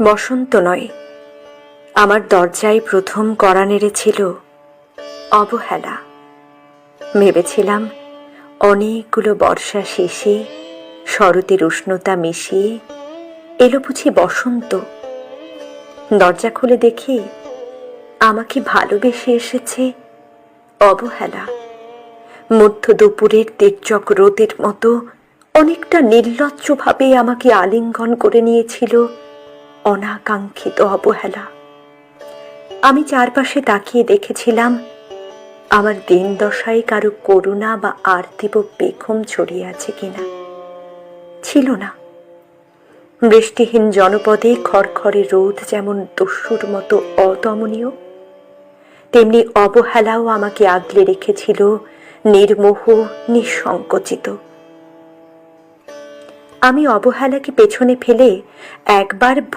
বসন্ত নয়, আমার দরজায় প্রথম কড়া নেড়েছিল অবহেলা। ভেবেছিলাম অনেকগুলো বর্ষা শেষে শরতের উষ্ণতা মিশিয়ে এলো বুঝি বসন্ত। দরজা খুলে দেখি আমাকে ভালোবেসে এসেছে অবহেলা। মধ্য দুপুরের তেজক রোদের মতো অনেকটা নির্লজ্জভাবে আমাকে আলিঙ্গন করে নিয়েছিল অনাকাঙ্ক্ষিত অবহেলা। আমি চারপাশে তাকিয়ে দেখেছিলাম আমার দিন দশায় কারো করুণা বা আর্তিব বেখম ছড়িয়ে আছে কিনা। ছিল না। বৃষ্টিহীন জনপদে খড়খড়ে রোদ যেমন দস্যুর মতো অদমনীয়, তেমনি অবহেলাও আমাকে আগলে রেখেছিল নির্মোহ, নিঃসংকোচিত। আমি অবহেলাকে পেছনে ফেলে একবার